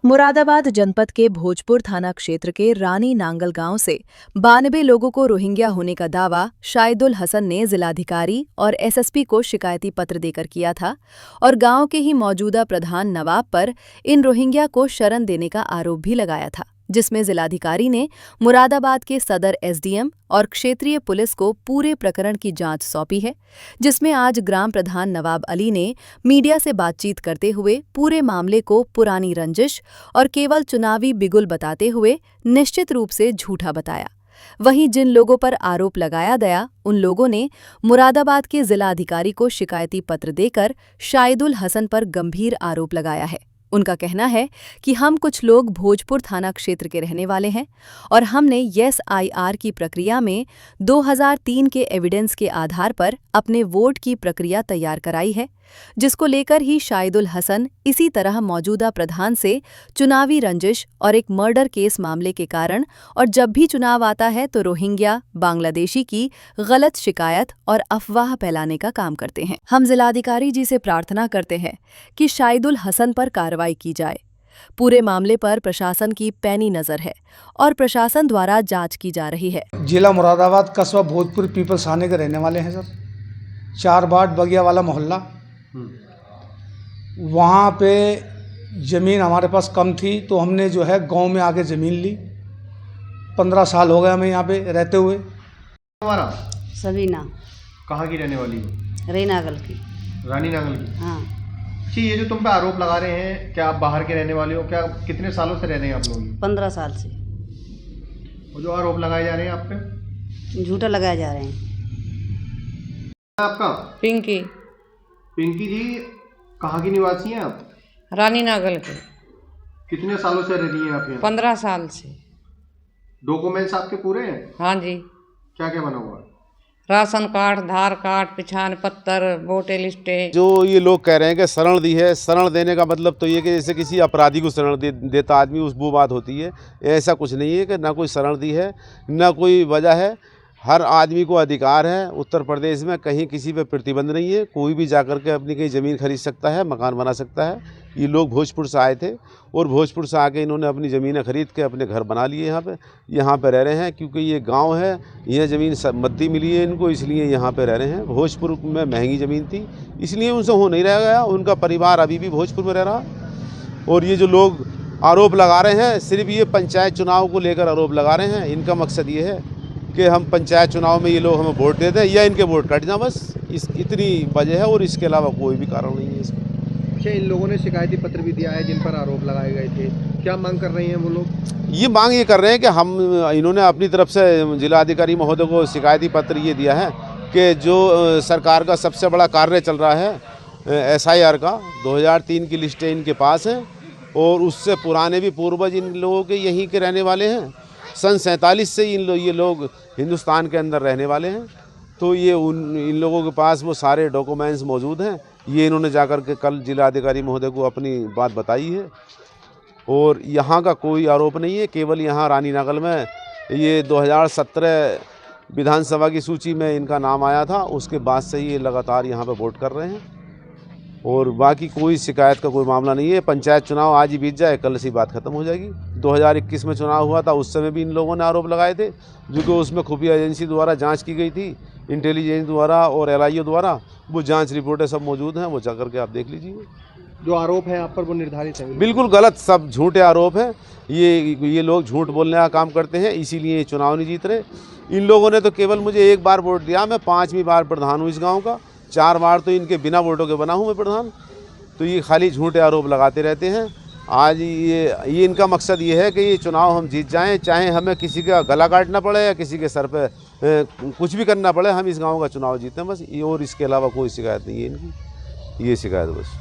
मुरादाबाद जनपद के भोजपुर थाना क्षेत्र के रानी नांगल गांव से 92 लोगों को रोहिंग्या होने का दावा शाहिदुल हसन ने जिलाधिकारी और एसएसपी को शिकायती पत्र देकर किया था और गांव के ही मौजूदा प्रधान नवाब पर इन रोहिंग्या को शरण देने का आरोप भी लगाया था, जिसमें जिलाधिकारी ने मुरादाबाद के सदर एसडीएम और क्षेत्रीय पुलिस को पूरे प्रकरण की जांच सौंपी है, जिसमें आज ग्राम प्रधान नवाब अली ने मीडिया से बातचीत करते हुए पूरे मामले को पुरानी रंजिश और केवल चुनावी बिगुल बताते हुए निश्चित रूप से झूठा बताया। वहीं जिन लोगों पर आरोप लगाया गया उन लोगों ने मुरादाबाद के जिलाधिकारी को शिकायती पत्र देकर शाहिदुल हसन पर गंभीर आरोप लगाया है। उनका कहना है कि हम कुछ लोग भोजपुर थाना क्षेत्र के रहने वाले हैं और हमने एसआईआर की प्रक्रिया में 2003 के एविडेंस के आधार पर अपने वोट की प्रक्रिया तैयार कराई है, जिसको लेकर ही शाहिदुल हसन इसी तरह मौजूदा प्रधान से चुनावी रंजिश और एक मर्डर केस मामले के कारण और जब भी चुनाव आता है तो रोहिंग्या बांग्लादेशी की गलत शिकायत और अफवाह फैलाने का काम करते हैं। हम जिलाधिकारी जी से प्रार्थना करते हैं कि शाहिदुल हसन पर कार्रवाई की जाए। पूरे मामले पर प्रशासन की पैनी नजर है और प्रशासन द्वारा जांच की जा रही है। जिला मुरादाबाद, कस्बा भोजपुर, पीपल्स थाने के रहने वाले हैं सर। 4 बाट बगिया वाला मोहल्ला। वहाँ पे ज़मीन हमारे पास कम थी तो हमने जो है गांव में आके ज़मीन ली। 15 साल हो गए हमें यहाँ पे रहते हुए। हमारा सबीना कहाँ की रहने वाली हो? रानी नागल की। रानी नांगल की। हाँ, जी, ये जो तुम पे आरोप लगा रहे हैं, क्या आप बाहर के रहने वाले हो? क्या कितने सालों से रह रहे हैं आप लोग? 15 साल से वो जो आरोप लगाए जा रहे हैं आप पे, झूठा लगाए जा रहे हैं। आपका पिंकी पिंकी जी कहाँ की निवासी हैं आप? रानी नागल के। कितने सालों से रह रही हैं आप यहाँ? 15 साल से। डॉक्यूमेंट्स आपके पूरे हैं? हाँ जी, क्या क्या बना हुआ है? राशन कार्ड, आधार कार्ड, पहचान पत्र, वोटर लिस्टें। जो ये लोग कह रहे हैं कि शरण दी है, शरण देने का मतलब तो ये कि जैसे किसी अपराधी को शरण देता आदमी, उस वो बात होती है। ऐसा कुछ नहीं है कि ना कोई शरण दी है ना कोई वजह है। हर आदमी को अधिकार है। उत्तर प्रदेश में कहीं किसी पे प्रतिबंध नहीं है। कोई भी जाकर के अपनी कहीं ज़मीन खरीद सकता है, मकान बना सकता है। ये लोग भोजपुर से आए थे और भोजपुर से आके इन्होंने अपनी ज़मीनें खरीद के अपने घर बना लिए। यहाँ पे रह रहे हैं क्योंकि ये गांव है, यह ज़मीन मद्दी मिली है इनको, इसलिए यहाँ पे रह रहे हैं। भोजपुर में महंगी ज़मीन थी इसलिए उनसे हो नहीं रह गया। उनका परिवार अभी भी भोजपुर में रह रहा। और ये जो लोग आरोप लगा रहे हैं, सिर्फ ये पंचायत चुनाव को लेकर आरोप लगा रहे हैं। इनका मकसद ये है कि हम पंचायत चुनाव में ये लोग हमें वोट दे दें या इनके वोट कट जाए, बस इतनी वजह है और इसके अलावा कोई भी कारण नहीं है इसका। अच्छा, इन लोगों ने शिकायती पत्र भी दिया है जिन पर आरोप लगाए गए थे। क्या मांग कर रही हैं वो लोग? ये मांग ये कर रहे हैं कि इन्होंने अपनी तरफ से जिलाधिकारी महोदय को शिकायती पत्र ये दिया है कि जो सरकार का सबसे बड़ा कार्य चल रहा है एसआईआर का, 2003 की लिस्टें इनके पास हैं और उससे पुराने भी पूर्वज इन लोगों के यहीं के रहने वाले हैं। सन 47 से ये लोग हिंदुस्तान के अंदर रहने वाले हैं। तो ये इन लोगों के पास वो सारे डॉक्यूमेंट्स मौजूद हैं। ये इन्होंने जाकर के कल जिलाधिकारी महोदय को अपनी बात बताई है और यहाँ का कोई आरोप नहीं है। केवल यहाँ रानी नागल में ये 2017 विधानसभा की सूची में इनका नाम आया था, उसके बाद से ये लगातार यहाँ पे वोट कर रहे हैं और बाकी कोई शिकायत का कोई मामला नहीं है। पंचायत चुनाव आज ही बीत जाए, कल से बात खत्म हो जाएगी। 2021 में चुनाव हुआ था, उस समय भी इन लोगों ने आरोप लगाए थे, जो कि उसमें खुफिया एजेंसी द्वारा जांच की गई थी, इंटेलिजेंस द्वारा और LIO द्वारा। वो जांच रिपोर्टें सब मौजूद हैं, वो जाकर के आप देख लीजिए। जो आरोप है आप पर वो निर्धारित है? बिल्कुल गलत, सब झूठे आरोप हैं। ये लोग झूठ बोलने का काम करते हैं, इसीलिए ये चुनाव नहीं जीत रहे। इन लोगों ने तो केवल मुझे एक बार वोट दिया। मैं 5वीं बार प्रधान हूँ इस गाँव का। 4 बार तो इनके बिना वोटों के बना हूँ मैं प्रधान। तो ये खाली झूठे आरोप लगाते रहते हैं। आज ये इनका मकसद ये है कि ये चुनाव हम जीत जाएं, चाहे हमें किसी का गला काटना पड़े या किसी के सर पे कुछ भी करना पड़े, हम इस गांव का चुनाव जीतें बस। और इसके अलावा कोई शिकायत नहीं है इनकी, ये शिकायत बस।